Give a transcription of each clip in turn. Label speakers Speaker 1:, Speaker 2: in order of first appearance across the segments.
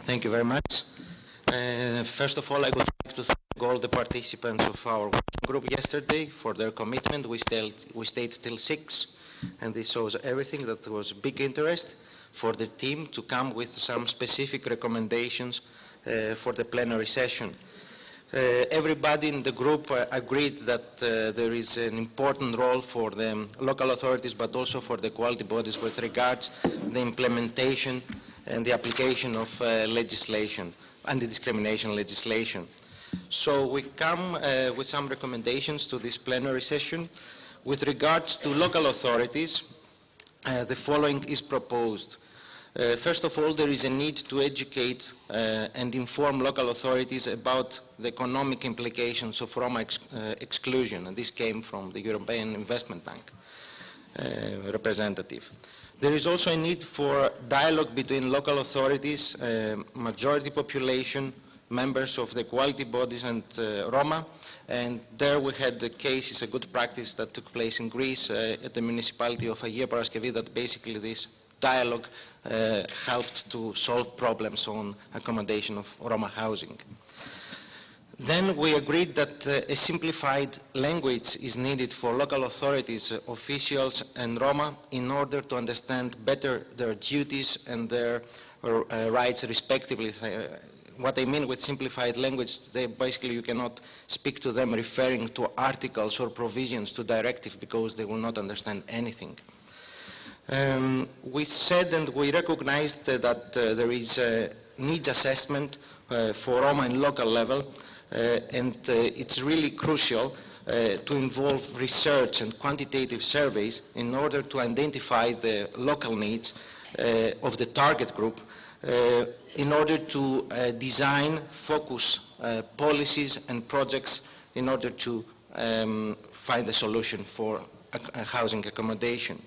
Speaker 1: Thank you very much. First of all, I would like to thank all the participants of our working group yesterday for their commitment. We stayed till 6, and this shows everything. That was big interest for the team to come with some specific recommendations for the plenary session. Everybody in the group agreed that there is an important role for the local authorities, but also for the quality bodies with regards the implementation and the application of legislation, anti-discrimination legislation. So we come with some recommendations to this plenary session. With regards to local authorities, the following is proposed. First of all, there is a need to educate and inform local authorities about the economic implications of Roma exclusion, and this came from the European Investment Bank representative. There is also a need for dialogue between local authorities, majority population, members of the quality bodies and Roma, and there we had the cases, a good practice that took place in Greece at the municipality of Agia Paraskevi, that basically this dialogue helped to solve problems on accommodation of Roma housing. Then we agreed that a simplified language is needed for local authorities, officials and Roma in order to understand better their duties and their rights respectively. What I mean with simplified language, basically you cannot speak to them referring to articles or provisions to directive because they will not understand anything. We said and we recognized that there is a needs assessment for Roma in local level, and it's really crucial to involve research and quantitative surveys in order to identify the local needs of the target group in order to design, focus policies and projects in order to find a solution for housing accommodation.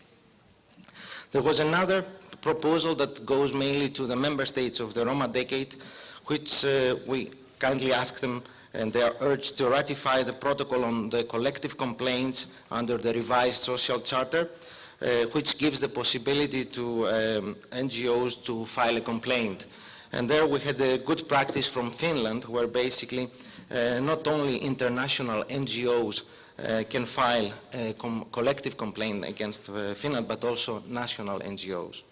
Speaker 1: There was another proposal that goes mainly to the member states of the Roma decade, which we kindly asked them, and they are urged to ratify the protocol on the collective complaints under the revised social charter, which gives the possibility to NGOs to file a complaint. And there we had a good practice from Finland, where basically not only international NGOs can file a collective complaint against Finland, but also national NGOs.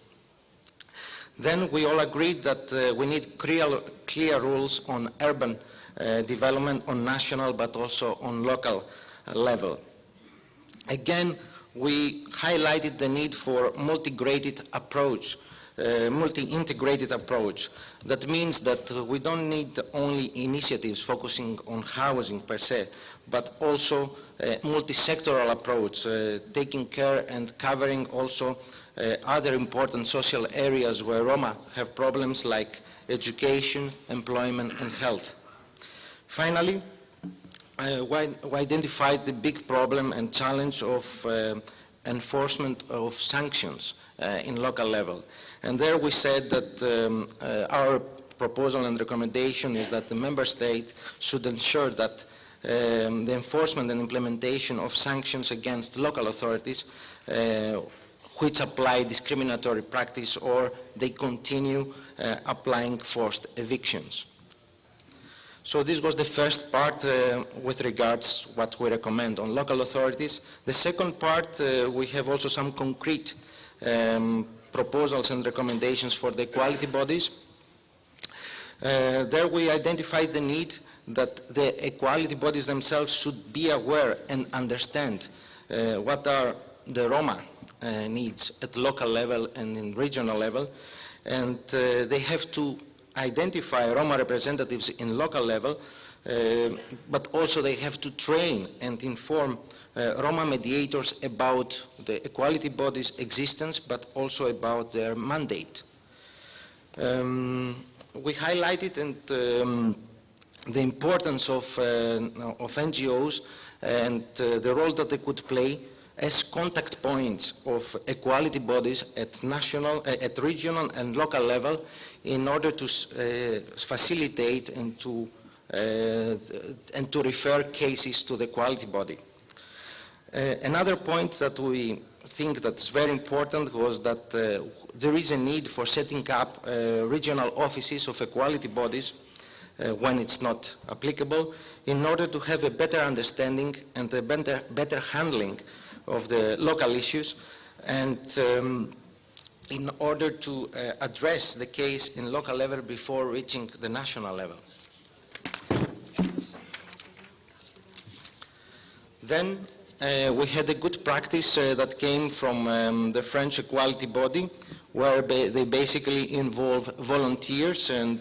Speaker 1: Then we all agreed that we need clear rules on urban development on national but also on local level. Again, we highlighted the need for multi-integrated approach. That means that we don't need only initiatives focusing on housing per se, but also a multi-sectoral approach, taking care and covering also other important social areas where Roma have problems like education, employment and health. Finally, we identified the big problem and challenge of enforcement of sanctions in local level. And there we said that our proposal and recommendation is that the member state should ensure that the enforcement and implementation of sanctions against local authorities which apply discriminatory practice or they continue applying forced evictions. So this was the first part with regards what we recommend on local authorities. The second part, we have also some concrete proposals and recommendations for the equality bodies. There we identified the need that the equality bodies themselves should be aware and understand what are the Roma needs at local level and in regional level, and they have to identify Roma representatives in local level, but also they have to train and inform Roma mediators about the equality body's existence, but also about their mandate. We highlighted the importance of NGOs and the role that they could play as contact points of equality bodies at national, at regional and local level in order to facilitate and to refer cases to the equality body. Another point that we think that's very important was that there is a need for setting up regional offices of equality bodies when it's not applicable, in order to have a better understanding and a better handling of the local issues, and in order to address the case in local level before reaching the national level. Then we had a good practice that came from the French equality body, where they basically involve volunteers, and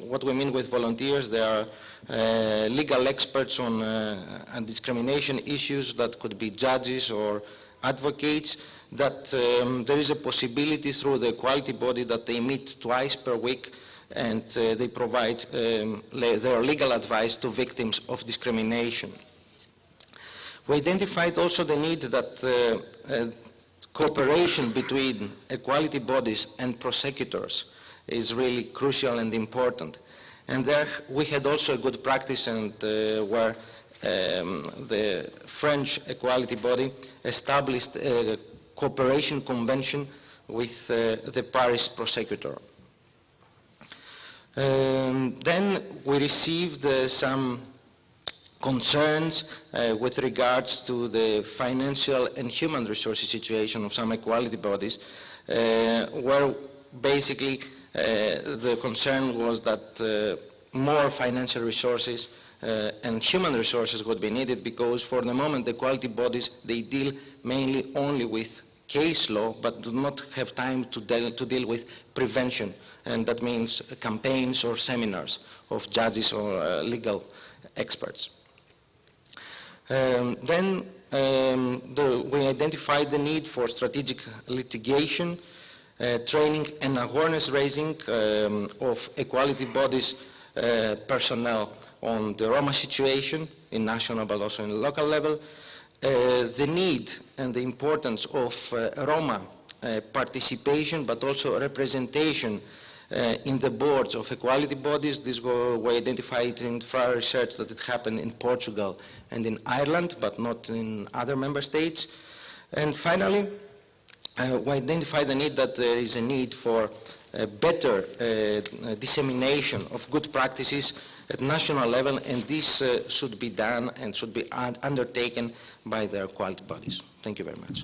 Speaker 1: what we mean with volunteers, they are legal experts on discrimination issues, that could be judges or advocates, that there is a possibility through the equality body that they meet twice per week, and they provide their legal advice to victims of discrimination. We identified also the need that cooperation between equality bodies and prosecutors is really crucial and important. And there we had also a good practice, and where the French equality body established a cooperation convention with the Paris prosecutor. Then we received some concerns with regards to the financial and human resources situation of some equality bodies, where basically the concern was that more financial resources and human resources would be needed, because for the moment the equality bodies, they deal mainly only with case law, but do not have time to deal with prevention, and that means campaigns or seminars of judges or legal experts. Then we identified the need for strategic litigation, training and awareness raising of equality bodies personnel on the Roma situation in national but also in local level, the need and the importance of Roma participation but also representation in the boards of equality bodies. This we identified in prior research that it happened in Portugal and in Ireland, but not in other member states. And finally, we identified the need that there is a need for a better dissemination of good practices at national level, and this should be done and should be undertaken by the equality bodies. Thank you very much.